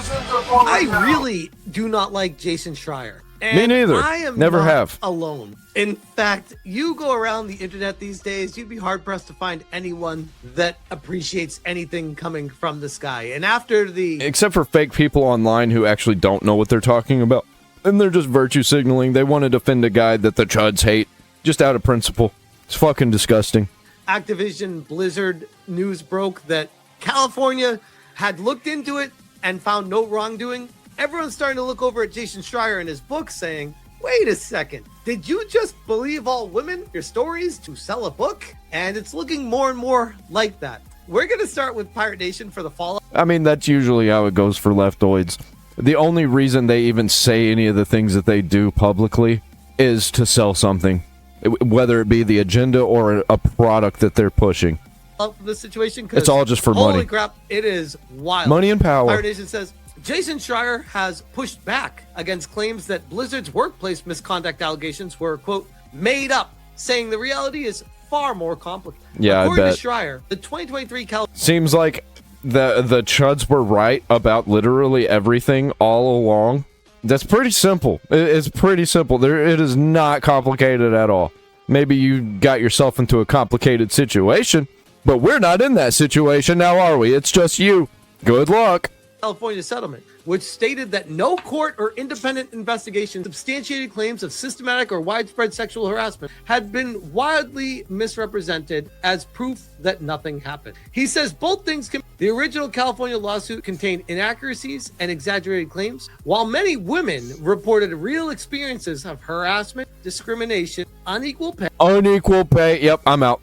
I really do not like Jason Schreier. And me neither. I am never not have. alone. In fact, you go around the internet these days, you'd be hard-pressed to find anyone that appreciates anything coming from the sky. And after the... Except for fake people online who actually don't know what they're talking about. And they're just virtue signaling. They want to defend a guy that the chuds hate. Just out of principle. It's fucking disgusting. Activision Blizzard news broke that California had looked into it and found no wrongdoing. Everyone's starting to look over at Jason Schreier in his book saying, wait a second, did you just believe all women, your stories, to sell a book? And it's looking more and more like that. We're going to start with Pirate Nation for the fallout. I mean, that's usually how it goes for leftoids. The only reason they even say any of the things that they do publicly is to sell something. Whether it be the agenda or a product that they're pushing. This situation, it's all just for holy money. Holy crap, it is wild. Money and power. Pirate Nation says, Jason Schreier has pushed back against claims that Blizzard's workplace misconduct allegations were, quote, made up, saying the reality is far more complicated. Yeah, according I bet. to Schreier, the 2023 seems like the chuds were right about literally everything all along. That's pretty simple. It's pretty simple. It is not complicated at all. Maybe you got yourself into a complicated situation, but we're not in that situation now, are we? It's just you. Good luck. California settlement, which stated that no court or independent investigation substantiated claims of systematic or widespread sexual harassment had been wildly misrepresented as proof that nothing happened. He says both things can. The original California lawsuit contained inaccuracies and exaggerated claims, while many women reported real experiences of harassment, discrimination, unequal pay. Yep, I'm out.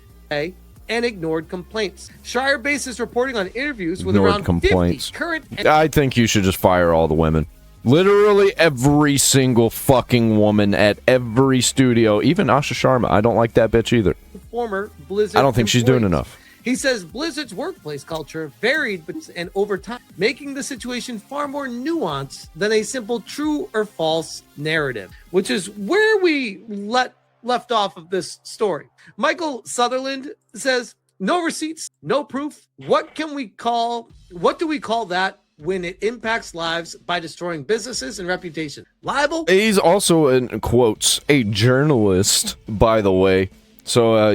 And ignored complaints. Schreier bases reporting on interviews with around 50 current... I think you should just fire all the women. Literally every single fucking woman at every studio, even Asha Sharma. I don't like that bitch either. Former Blizzard I don't think she's doing enough. He says Blizzard's workplace culture varied and over time, making the situation far more nuanced than a simple true or false narrative, which is where we left off of this story. Michael Sutherland says, no receipts, no proof. What do we call that when it impacts lives by destroying businesses and reputation? Libel? He's also, in quotes, a journalist, by the way. So,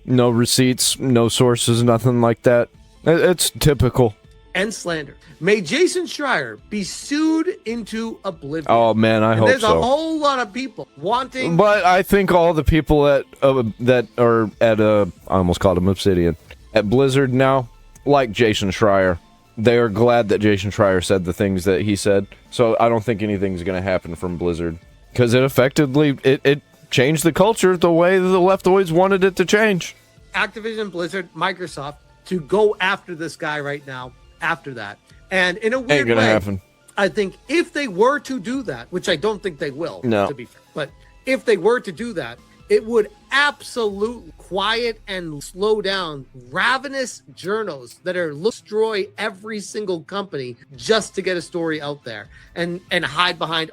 no receipts, no sources, nothing like that. It's typical. And slander. May Jason Schreier be sued into oblivion. Oh, man, I hope so. There's a whole lot of people wanting... But I think all the people that are at, I almost called him Obsidian, at Blizzard now, like Jason Schreier. They are glad that Jason Schreier said the things that he said. So I don't think anything's going to happen from Blizzard. Because it effectively, it changed the culture the way the leftoids wanted it to change. Activision, Blizzard, Microsoft, to go after this guy right now, after that. And in a weird Ain't gonna way, happen. I think if they were to do that, which I don't think they will, to be fair, but if they were to do that, it would absolutely quiet and slow down ravenous journals that are destroy every single company just to get a story out there and hide behind,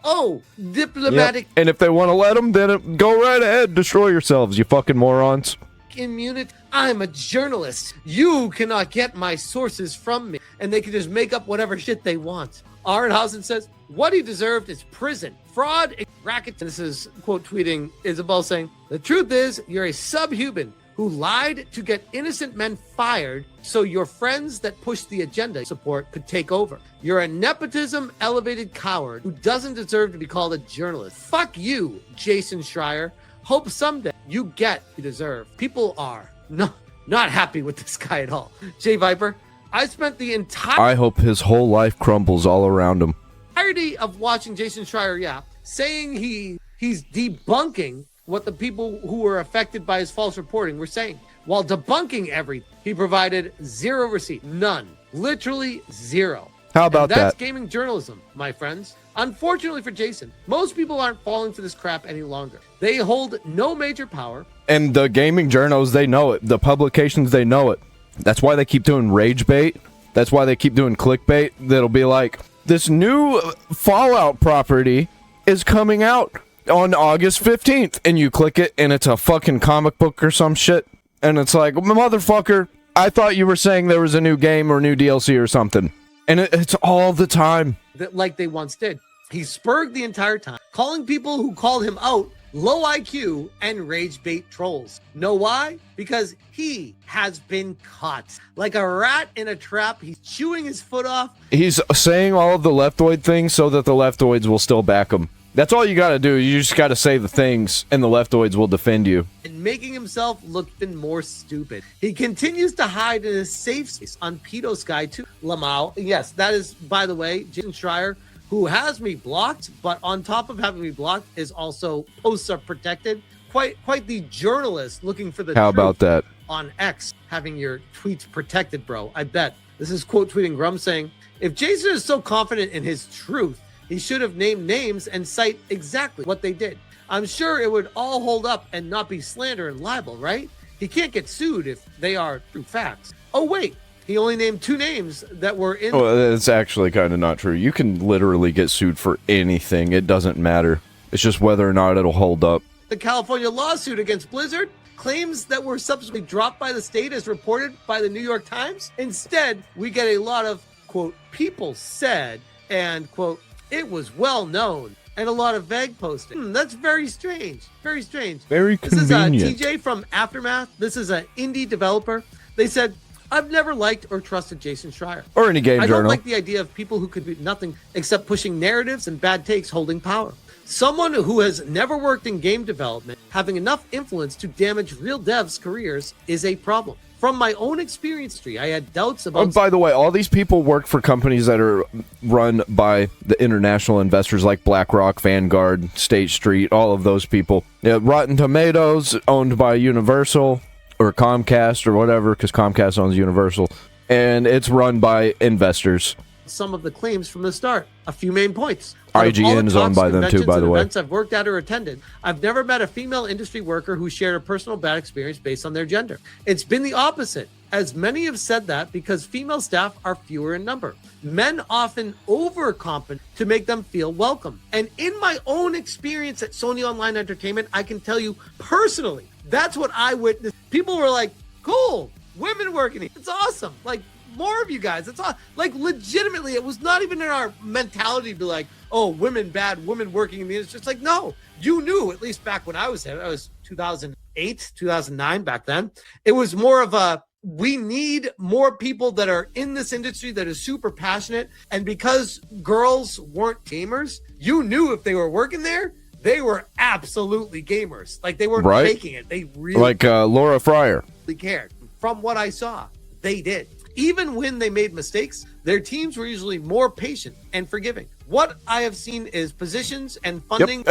diplomatic. Yep. And if they want to let them, then go right ahead, destroy yourselves, you fucking morons. Immunity. I'm a journalist. You cannot get my sources from me. And they can just make up whatever shit they want. Aronhausen says, what he deserved is prison, fraud, and racket. This is quote tweeting Isabel saying, the truth is you're a subhuman who lied to get innocent men fired so your friends that push the agenda support could take over. You're a nepotism elevated coward who doesn't deserve to be called a journalist. Fuck you, Jason Schreier. Hope someday you get what you deserve. People are not happy with this guy at all. Jay Viper, I spent the I hope his whole life crumbles all around him. Entirety of watching Jason Schreier saying he's debunking what the people who were affected by his false reporting were saying. While debunking everything, he provided zero receipt. None. Literally zero. How about that? That's gaming journalism, my friends. Unfortunately for Jason, most people aren't falling for this crap any longer. They hold no major power. And the gaming journals, they know it. The publications, they know it. That's why they keep doing rage bait. That's why they keep doing clickbait. That'll be like, this new Fallout property is coming out on August 15th. And you click it, and it's a fucking comic book or some shit. And it's like, motherfucker, I thought you were saying there was a new game or new DLC or something. And it's all the time. Like they once did. He spurred the entire time, calling people who called him out low IQ and rage bait trolls. Know why? Because he has been caught. Like a rat in a trap, he's chewing his foot off. He's saying all of the leftoid things so that the leftoids will still back him. That's all you got to do. You just got to say the things and the leftoids will defend you. And making himself look even more stupid. He continues to hide in his safe space on Pedo Sky too. Lamau. Yes, that is, by the way, Jason Schreier, who has me blocked, but on top of having me blocked is also posts are protected. Quite the journalist looking for the How about that? On X, having your tweets protected, bro. I bet. This is quote tweeting Grum saying, if Jason is so confident in his truth, he should have named names and cite exactly what they did. I'm sure it would all hold up and not be slander and libel, right? He can't get sued if they are true facts. Oh, wait. He only named 2 names that were in... Oh, that's actually kind of not true. You can literally get sued for anything. It doesn't matter. It's just whether or not it'll hold up. The California lawsuit against Blizzard, claims that were subsequently dropped by the state as reported by the New York Times. Instead, we get a lot of, quote, people said, and, quote, it was well known, and a lot of vague posting. That's very strange. Very strange. Very convenient. This is TJ from Aftermath. This is an indie developer. They said, I've never liked or trusted Jason Schreier. Or any game journal. I don't like the idea of people who could do nothing except pushing narratives and bad takes holding power. Someone who has never worked in game development having enough influence to damage real devs' careers is a problem. From my own experience, I had doubts about... By the way, all these people work for companies that are run by the international investors like BlackRock, Vanguard, State Street, all of those people. Yeah, Rotten Tomatoes, owned by Universal, or Comcast, or whatever, because Comcast owns Universal. And it's run by investors. Some of the claims from the start. A few main points. IGN is owned by them too, by the way. Events I've worked at or attended, I've never met a female industry worker who shared a personal bad experience based on their gender. It's been the opposite, as many have said that because female staff are fewer in number. Men often overcompensate to make them feel welcome. And in my own experience at Sony Online Entertainment, I can tell you personally, that's what I witnessed. People were like, cool, women working here. It's awesome. Like, more of you guys. It's all, like, legitimately, it was not even in our mentality to be like, oh, women bad, women working in the industry. It's like, no, you knew, at least back when I was there, I was 2008, 2009 back then. It was more of a, we need more people that are in this industry that is super passionate. And because girls weren't gamers, you knew if they were working there, they were absolutely gamers. Like, they weren't faking it. They really like Laura Fryer cared. From what I saw, they did. Even when they made mistakes, their teams were usually more patient and forgiving. What I have seen is positions and funding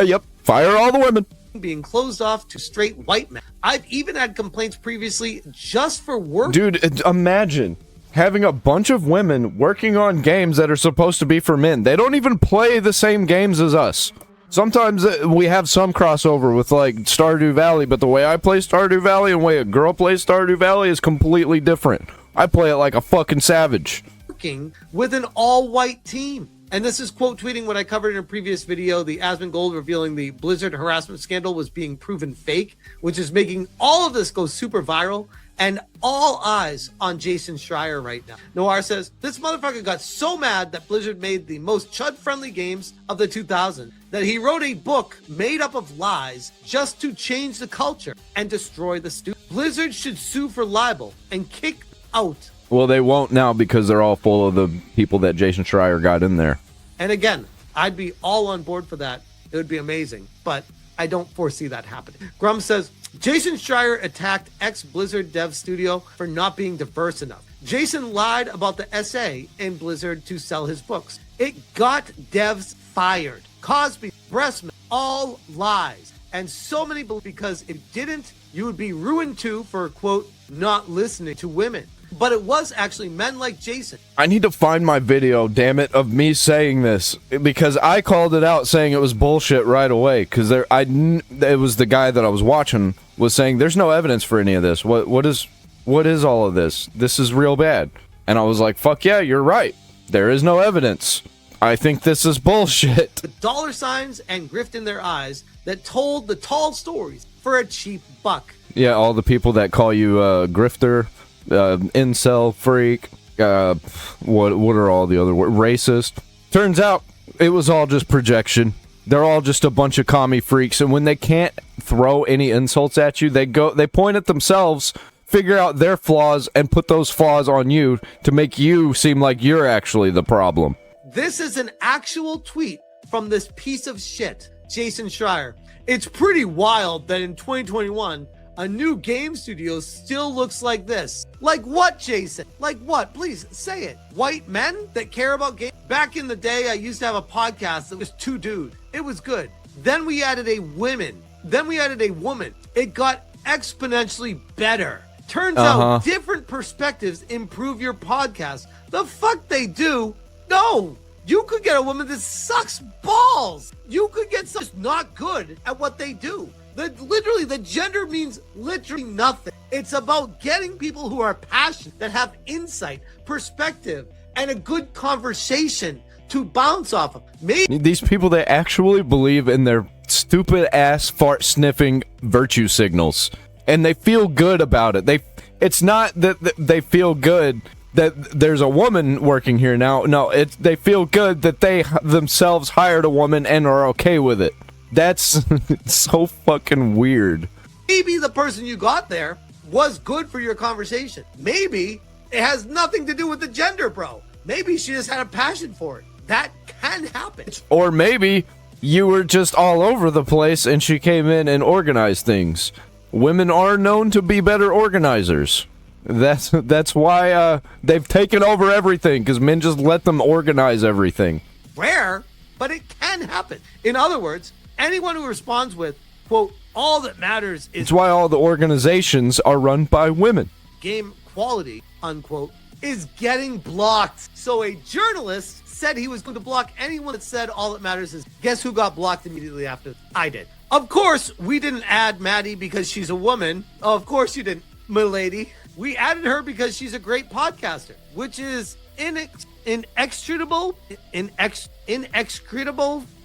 fire all the women being closed off to straight white men. I've even had complaints previously just for work. Dude, imagine having a bunch of women working on games that are supposed to be for men. They don't even play the same games as us. Sometimes we have some crossover with, like, Stardew Valley, but the way I play Stardew Valley and the way a girl plays Stardew Valley is completely different. I play it like a fucking savage. Working with an all-white team. And this is quote tweeting what I covered in a previous video, the Asmongold revealing the Blizzard harassment scandal was being proven fake, which is making all of this go super viral, and all eyes on Jason Schreier right now. Noir says, this motherfucker got so mad that Blizzard made the most chud-friendly games of the 2000s that he wrote a book made up of lies just to change the culture and destroy the studio. Blizzard should sue for libel and kick out. Well, they won't now because they're all full of the people that Jason Schreier got in there. And again, I'd be all on board for that. It would be amazing, but I don't foresee that happening. Grum says, Jason Schreier attacked ex-Blizzard dev studio for not being diverse enough. Jason lied about the essay in Blizzard to sell his books. It got devs fired. Cosby, Breastman, all lies. And so many believe because if it didn't, you would be ruined too for, quote, not listening to women. But it was actually men like Jason. I need to find my video, damn it, of me saying this, because I called it out saying it was bullshit right away, because it was the guy that I was watching was saying there's no evidence for any of this. What is all of this? This is real bad. And I was like, fuck yeah, you're right. There is no evidence. I think this is bullshit. With dollar signs and grift in their eyes that told the tall stories for a cheap buck. Yeah, all the people that call you grifter, incel freak, what are all the other words? Racist. Turns out it was all just projection. They're all just a bunch of commie freaks, and when they can't throw any insults at you, they point at themselves, figure out their flaws, and put those flaws on you to make you seem like you're actually the problem. This is an actual tweet from this piece of shit, Jason Schreier. It's pretty wild that in 2021, a new game studio still looks like this. Like what, Jason? Like what? Please say it. White men that care about games? Back in the day, I used to have a podcast that was 2 dudes. It was good. Then we added a woman. Then we added a woman. It got exponentially better. Turns out different perspectives improve your podcast. The fuck they do? No. You could get a woman that sucks balls. You could get someone who's not good at what they do. Literally, the gender means literally nothing. It's about getting people who are passionate, that have insight, perspective, and a good conversation to bounce off of. Maybe these people, they actually believe in their stupid ass fart sniffing virtue signals, and they feel good about it. It's not that they feel good that there's a woman working here now. No, they feel good that they themselves hired a woman and are okay with it. That's so fucking weird. Maybe the person you got there was good for your conversation. Maybe it has nothing to do with the gender, bro. Maybe she just had a passion for it. That can happen. Or maybe you were just all over the place and she came in and organized things. Women are known to be better organizers. That's why they've taken over everything, because men just let them organize everything. Rare, but it can happen. In other words, anyone who responds with, quote, all that matters is... It's why all the organizations are run by women. Game quality, unquote, is getting blocked. So a journalist said he was going to block anyone that said all that matters is... Guess who got blocked immediately after? I did. Of course, we didn't add Maddie because she's a woman. Oh, of course you didn't, milady. We added her because she's a great podcaster, which is inextricable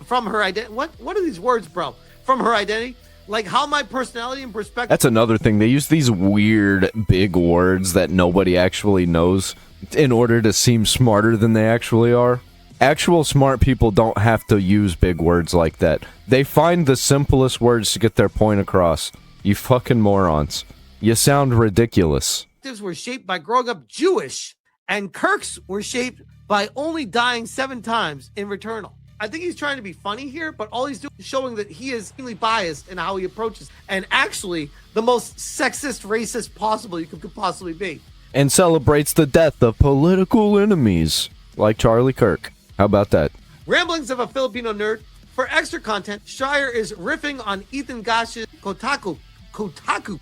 from her identity. What are these words, bro? From her identity? Like how my personality and perspective... That's another thing. They use these weird big words that nobody actually knows in order to seem smarter than they actually are. Actual smart people don't have to use big words like that. They find the simplest words to get their point across. You fucking morons. You sound ridiculous. Were shaped by growing up Jewish, and Kirk's were shaped by only dying 7 times in Returnal. I think he's trying to be funny here, but all he's doing is showing that he is extremely biased in how he approaches, and actually the most sexist, racist possible you could possibly be. And celebrates the death of political enemies, like Charlie Kirk. How about that? Ramblings of a Filipino nerd. For extra content, Schreier is riffing on Ethan Gash's Kotaku,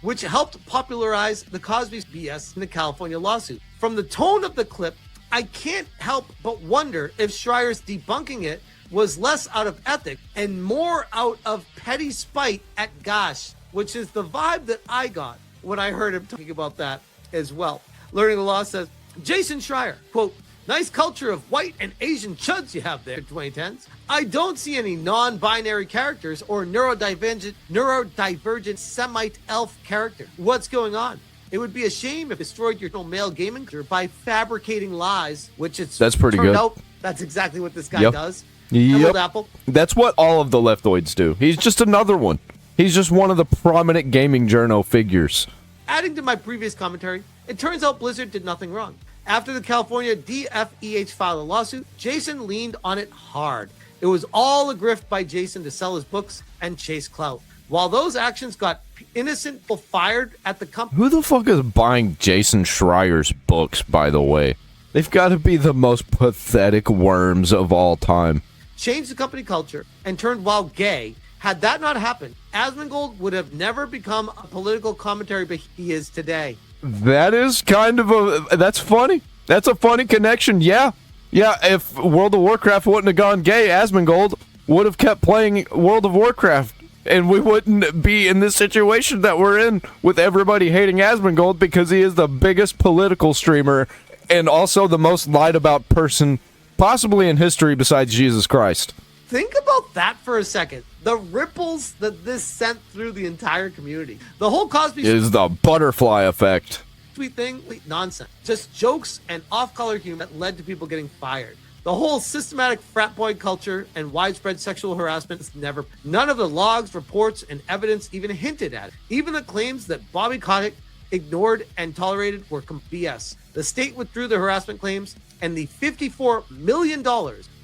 which helped popularize the Cosby's BS in the California lawsuit. From the tone of the clip, I can't help but wonder if Schreier's debunking it was less out of ethic and more out of petty spite at Gash, which is the vibe that I got when I heard him talking about that as well. Learning the Law says, Jason Schreier, quote, nice culture of white and Asian chuds you have there, 2010s. I don't see any non-binary characters or neurodivergent Semite elf character. What's going on? It would be a shame if it destroyed your male gaming career by fabricating lies, which that's pretty good. Out, that's exactly what this guy does. Yep. Apple. That's what all of the leftoids do. He's just another one. He's just one of the prominent gaming journo figures. Adding to my previous commentary, it turns out Blizzard did nothing wrong. After the California DFEH filed a lawsuit, Jason leaned on it hard. It was all a grift by Jason to sell his books and chase clout. While those actions got innocent people fired at the company... Who the fuck is buying Jason Schreier's books, by the way? They've got to be the most pathetic worms of all time. Changed the company culture and turned wild gay. Had that not happened, Asmongold would have never become a political commentary but he is today. That is kind of that's funny. That's a funny connection, yeah. Yeah, if World of Warcraft wouldn't have gone gay, Asmongold would have kept playing World of Warcraft, and we wouldn't be in this situation that we're in with everybody hating Asmongold because he is the biggest political streamer and also the most lied about person possibly in history besides Jesus Christ. Think about that for a second. The ripples that this sent through the entire community. The whole Cosby is the butterfly effect. tweet thing, nonsense. Just jokes and off-color humor that led to people getting fired. The whole systematic frat boy culture and widespread sexual harassment is none of the logs, reports, and evidence even hinted at it. Even the claims that Bobby Kotick ignored and tolerated were BS. The state withdrew the harassment claims, and the $54 million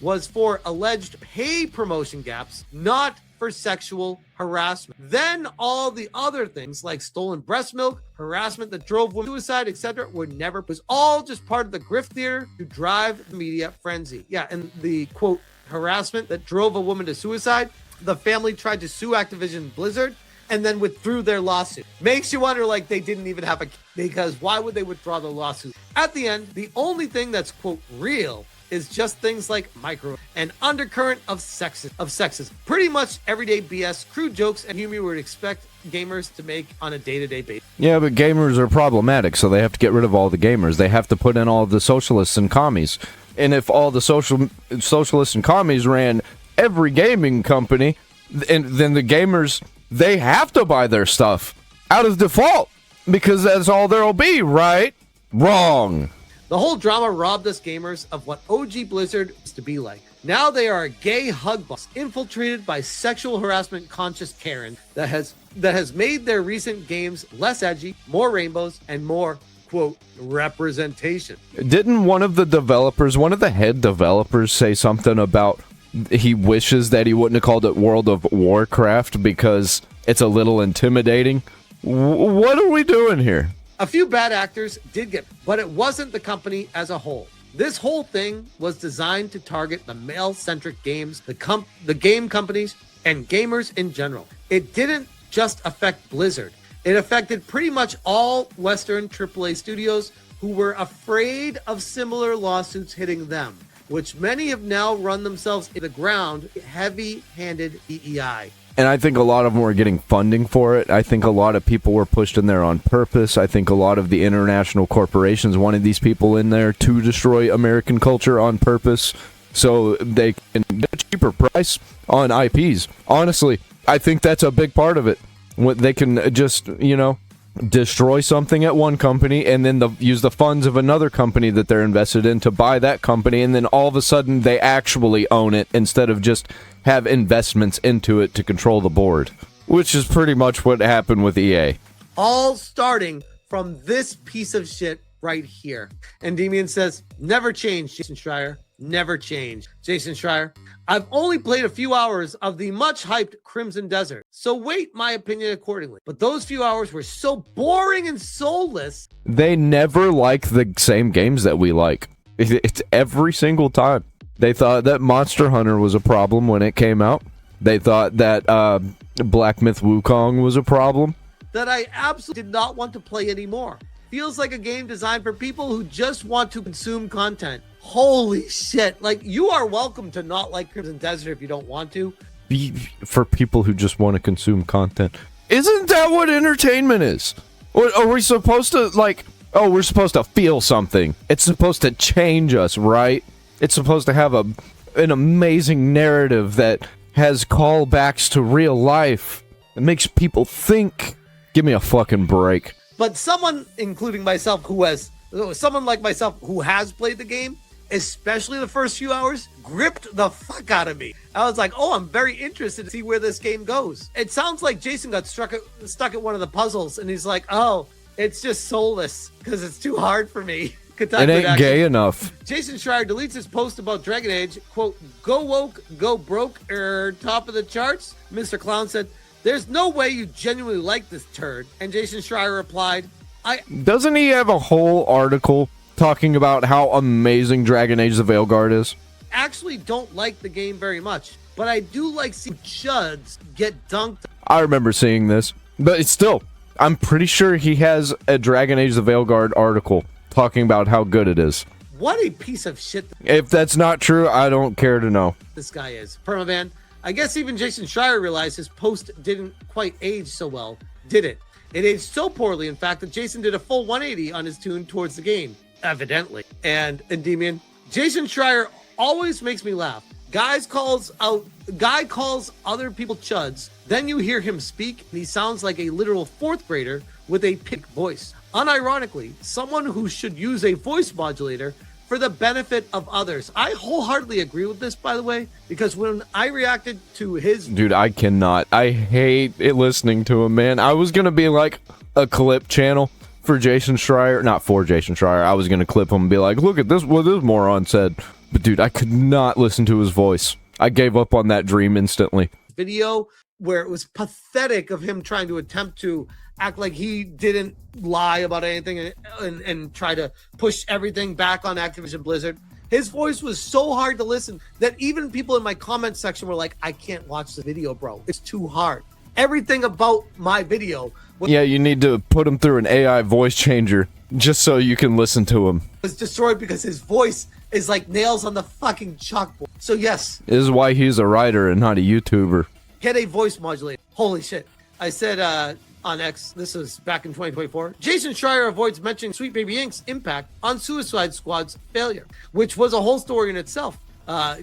was for alleged pay promotion gaps, not for sexual harassment. Then all the other things like stolen breast milk, harassment that drove women to suicide, etc., was all just part of the grift theater to drive the media frenzy. Yeah, and the quote harassment that drove a woman to suicide, the family tried to sue Activision Blizzard and then withdrew their lawsuit. Makes you wonder, like, they didn't even have because why would they withdraw the lawsuit? At the end, the only thing that's quote real is just things like micro and undercurrent of sexism. Pretty much everyday BS, crude jokes, and humor you would expect gamers to make on a day-to-day basis. Yeah, but gamers are problematic, so they have to get rid of all the gamers. They have to put in all the socialists and commies. And if all the socialists and commies ran every gaming company, and then the gamers, they have to buy their stuff out of default because that's all there'll be, right? Wrong. The whole drama robbed us gamers of what OG Blizzard used to be like. Now they are a gay hug boss infiltrated by sexual harassment conscious Karen that has made their recent games less edgy, more rainbows, and more quote representation. Didn't one of the head developers say something about he wishes that he wouldn't have called it World of Warcraft because it's a little intimidating? What are we doing here? A few bad actors did get, but it wasn't the company as a whole. This whole thing was designed to target the male-centric games, the game companies, and gamers in general. It didn't just affect Blizzard. It affected pretty much all Western AAA studios who were afraid of similar lawsuits hitting them, which many have now run themselves into the ground, heavy-handed DEI. And I think a lot of them were getting funding for it. I think a lot of people were pushed in there on purpose. I think a lot of the international corporations wanted these people in there to destroy American culture on purpose so they can get a cheaper price on IPs. Honestly, I think that's a big part of it. They can just, destroy something at one company and then use the funds of another company that they're invested in to buy that company, and then all of a sudden they actually own it instead of just have investments into it to control the board, which is pretty much what happened with EA. All starting from this piece of shit right here. And Demian says, never change, Jason Schreier. Never change. Jason Schreier, I've only played a few hours of the much hyped Crimson Desert, so weight my opinion accordingly. But those few hours were so boring and soulless. They never like the same games that we like. It's every single time. They thought that Monster Hunter was a problem when it came out. They thought that Black Myth Wukong was a problem. That I absolutely did not want to play anymore. Feels like a game designed for people who just want to consume content. Holy shit. Like, you are welcome to not like Crimson Desert if you don't want to. For people who just want to consume content. Isn't that what entertainment is? Or are we supposed to, we're supposed to feel something. It's supposed to change us, right? It's supposed to have an amazing narrative that has callbacks to real life. It makes people think. Give me a fucking break. But someone like myself who has played the game, especially the first few hours, gripped the fuck out of me. I was like, I'm very interested to see where this game goes. It sounds like Jason got stuck at one of the puzzles, and he's like, it's just soulless because it's too hard for me. It ain't gay enough. Jason Schreier deletes his post about Dragon Age, quote, go woke, go broke, top of the charts. Mr. Clown said, there's no way you genuinely like this turd. And Jason Schreier replied, Doesn't he have a whole article talking about how amazing Dragon Age the Veilguard is? Actually don't like the game very much, but I do like seeing chuds get dunked. I remember seeing this, but it's still, I'm pretty sure he has a Dragon Age the Veilguard article talking about how good it is. What a piece of shit. If that's not true, I don't care to know. This guy is. Permaban, I guess even Jason Schreier realized his post didn't quite age so well, did it? It aged so poorly, in fact, that Jason did a full 180 on his tune towards the game, evidently. And Endymion, Jason Schreier always makes me laugh. Guy calls other people chuds, then you hear him speak, and he sounds like a literal fourth grader with a pick voice. unironically, someone who should use a voice modulator for the benefit of others. I wholeheartedly agree with this, by the way, because when I reacted to his... Dude, I cannot. I hate it listening to him, man. I was going to be like a clip channel for Jason Schreier. Not for Jason Schreier. I was going to clip him and be like, look at this, what this moron said. But dude, I could not listen to his voice. I gave up on that dream instantly. Video where it was pathetic of him trying to attempt to act like he didn't lie about anything and try to push everything back on Activision Blizzard. His voice was so hard to listen that even people in my comment section were like, I can't watch the video, bro. It's too hard. Everything about my video yeah, you need to put him through an AI voice changer just so you can listen to him. Was destroyed because his voice is like nails on the fucking chalkboard. So yes. This is why he's a writer and not a YouTuber. Get a voice modulator. Holy shit. I said on X, this was back in 2024, Jason Schreier avoids mentioning Sweet Baby Inc.'s impact on Suicide Squad's failure, which was a whole story in itself.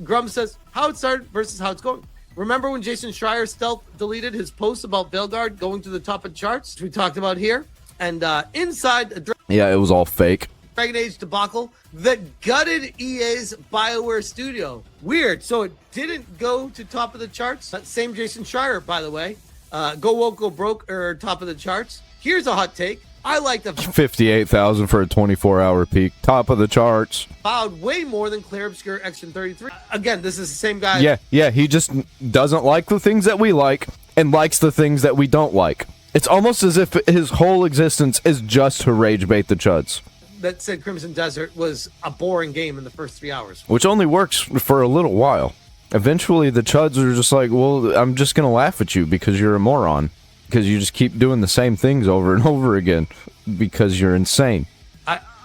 Grum says, how it started versus how it's going. Remember when Jason Schreier stealth deleted his post about Veilguard going to the top of charts, which we talked about here? And inside... Yeah, it was all fake. Dragon Age debacle that gutted EA's BioWare studio. Weird. So it didn't go to top of the charts. That same Jason Schreier, by the way. Go Woke, Go Broke, or top of the charts. Here's a hot take. I like the 58,000 for a 24-hour peak. Top of the charts. Filed way more than Clear Obscure Action 33. Again, this is the same guy. Yeah. He just doesn't like the things that we like and likes the things that we don't like. It's almost as if his whole existence is just to rage bait the chuds. That said Crimson Desert was a boring game in the first 3 hours. Which only works for a little while. Eventually, the chuds are just like, well, I'm just going to laugh at you because you're a moron. Because you just keep doing the same things over and over again because you're insane.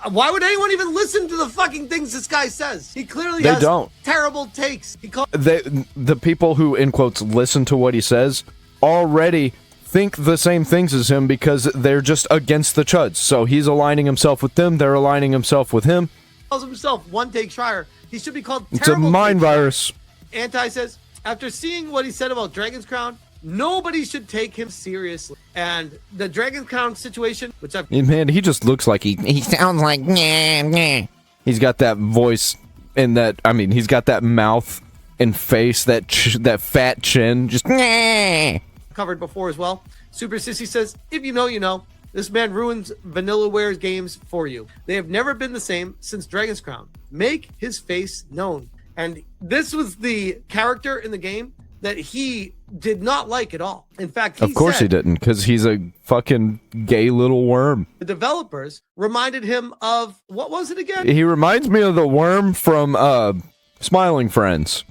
Why would anyone even listen to the fucking things this guy says? He clearly They has don't. terrible takes. The people who, in quotes, listen to what he says already think the same things as him because they're just against the chuds. So he's aligning himself with them. They're aligning himself with him. He calls himself One Take Schreier. He should be called It's a mind virus. Anti says, after seeing what he said about Dragon's Crown, nobody should take him seriously. And the Dragon's Crown situation, which I've... Man, he just looks like he sounds like... Nah, nah. He's got that voice and that... I mean, he's got that mouth and face, that fat chin. Just... Nah. Covered before as well. Super Sissy says, if you know, you know. This man ruins Vanillaware games for you. They have never been the same since Dragon's Crown. Make his face known. And this was the character in the game that he did not like at all. In fact, of course he didn't, because he's a fucking gay little worm. The developers reminded him of, what was it again? He reminds me of the worm from Smiling Friends.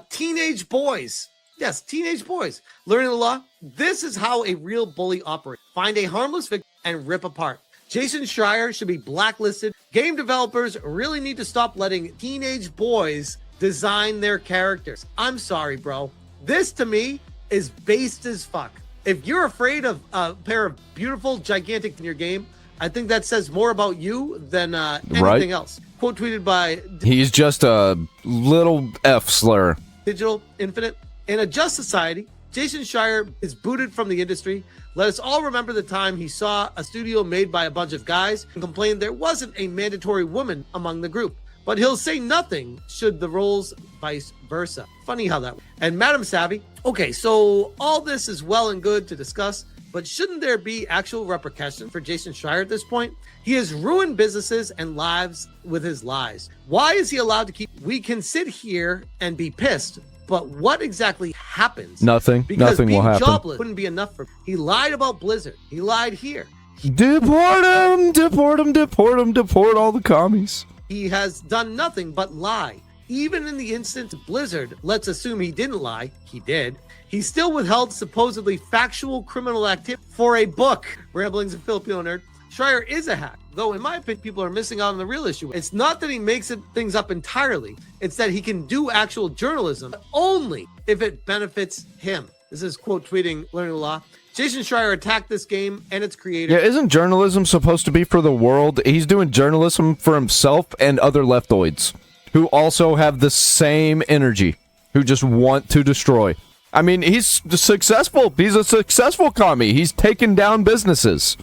Teenage boys. Yes, teenage boys. Learning the law. This is how a real bully operates. Find a harmless victim and rip apart. Jason Schreier should be blacklisted. Game developers really need to stop letting teenage boys design their characters. I'm sorry, bro. This, to me, is based as fuck. If you're afraid of a pair of beautiful, gigantic in your game, I think that says more about you than anything else. Quote tweeted by... He's just a little F slur. Digital Infinite. In a just society, Jason Schreier is booted from the industry. Let us all remember the time he saw a studio made by a bunch of guys and complained there wasn't a mandatory woman among the group. But he'll say nothing should the roles vice versa. Funny how that... And Madam Savvy, okay, so all this is well and good to discuss, but shouldn't there be actual repercussions for Jason Schreier at this point? He has ruined businesses and lives with his lies. Why is he allowed to keep... We can sit here and be pissed, but what exactly happens? Nothing. Because Nothing will happen. Jobless wouldn't be enough for him. He lied about Blizzard. He lied here. Deport him! Deport him! Deport him! Deport all the commies. He has done nothing but lie. Even in the instance of Blizzard, let's assume he didn't lie. He did. He still withheld supposedly factual criminal activity for a book. Ramblings of Filipino Nerd. Schreier is a hack, though in my opinion, people are missing out on the real issue. It's not that he makes things up entirely. It's that he can do actual journalism, but only if it benefits him. This is quote tweeting Learning the Law. Jason Schreier attacked this game and its creator. Yeah, isn't journalism supposed to be for the world? He's doing journalism for himself and other leftoids who also have the same energy, who just want to destroy. I mean, he's successful. He's a successful commie. He's taken down businesses.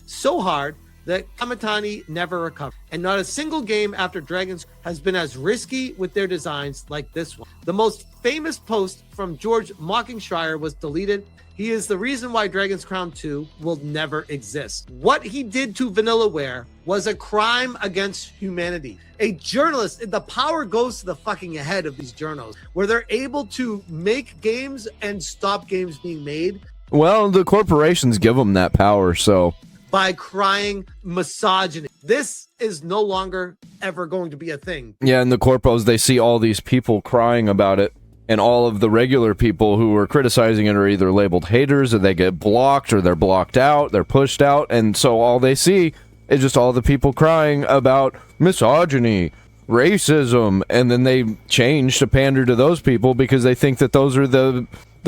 so hard that Kamitani never recovered. And not a single game after Dragons has been as risky with their designs like this one. The most famous post from George mocking Schreier was deleted. He is the reason why Dragon's Crown 2 will never exist. What he did to Vanillaware was a crime against humanity. A journalist, the power goes to the fucking head of these journals, where they're able to make games and stop games being made. Well, the corporations give them that power, so... By crying misogyny. This is no longer ever going to be a thing. Yeah, and the corpos, they see all these people crying about it, and all of the regular people who are criticizing it are either labeled haters, or they get blocked, or they're blocked out, they're pushed out, and so all they see is just all the people crying about misogyny, racism, and then they change to pander to those people because they think that those are the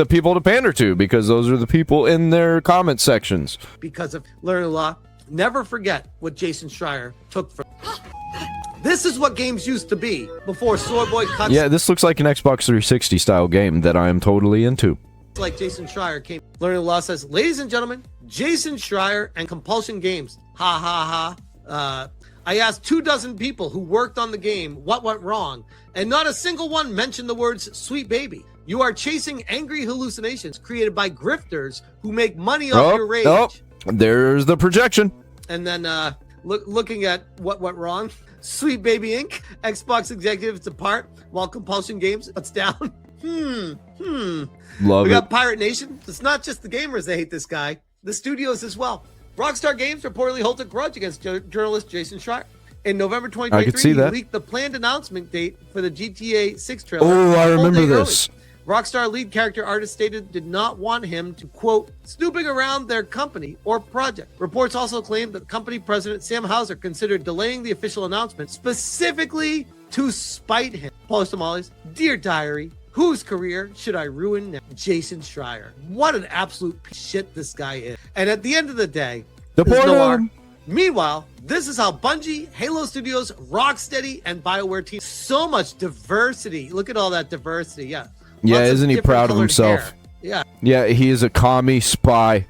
people to pander to, because those are the people in their comment sections. Because of learning law, never forget what Jason Schreier took from. This is what games used to be before Swordboy cuts. Yeah, this looks like an Xbox 360 style game that I am totally into. Like Jason Schreier came. Learning law says, ladies and gentlemen, Jason Schreier and Compulsion Games. Ha ha ha. I asked 24 people who worked on the game what went wrong, and not a single one mentioned the words sweet baby. You are chasing angry hallucinations created by grifters who make money off your rage. Oh, there's the projection. And then looking at what went wrong. Sweet Baby Inc. Xbox executives depart while Compulsion Games puts down. Love We it. got Pirate Nation. It's not just the gamers that hate this guy. The studios as well. Rockstar Games reportedly holds a grudge against journalist Jason Schreier. In November 2023, he leaked the planned announcement date for the GTA 6 trailer. Oh, I remember this. Rockstar lead character artist stated did not want him to, quote, snooping around their company or project. Reports also claimed that company president Sam Houser considered delaying the official announcement specifically to spite him. Post-Tamales, Dear Diary, whose career should I ruin now? Jason Schreier. What an absolute piece of shit this guy is. And at the end of the day, meanwhile, this is how Bungie, Halo Studios, Rocksteady, and BioWare team. So much diversity. Look at all that diversity. Yeah. Yeah, isn't he proud of himself? Hair. Yeah. Yeah, he is a commie spy.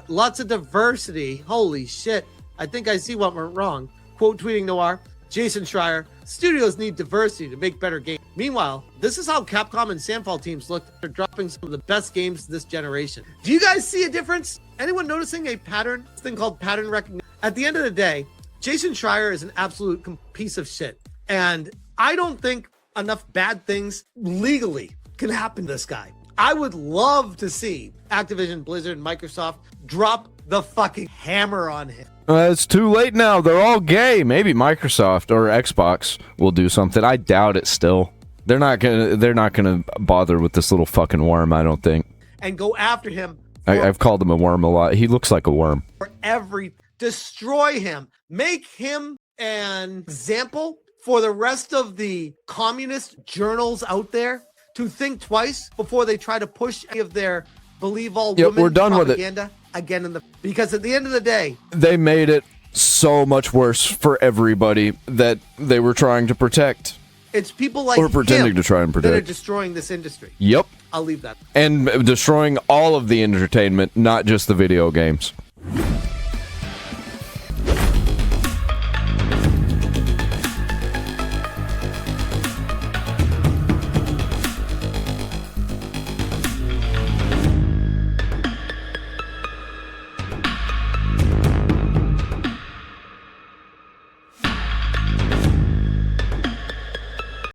Lots of diversity. Holy shit. I think I see what went wrong. Quote tweeting Noir, Jason Schreier, studios need diversity to make better games. Meanwhile, this is how Capcom and Sandfall teams look. They're dropping some of the best games this generation. Do you guys see a difference? Anyone noticing a pattern? This thing called pattern recognition. At the end of the day, Jason Schreier is an absolute piece of shit. And I don't think enough bad things legally can happen to this guy. I would love to see Activision, Blizzard, and Microsoft drop the fucking hammer on him. It's too late now. They're all gay. Maybe Microsoft or Xbox will do something. I doubt it still. They're not gonna bother with this little fucking worm, I don't think. And go after him. I've called him a worm a lot. He looks like a worm. Destroy him. Make him an example for the rest of the communist journals out there to think twice before they try to push any of their believe all women we're done propaganda with it. again because at the end of the day, they made it so much worse for everybody that they were trying to protect. It's people like or pretending him to try and protect that are destroying this industry. Yep. I'll leave that. And destroying all of the entertainment, not just the video games.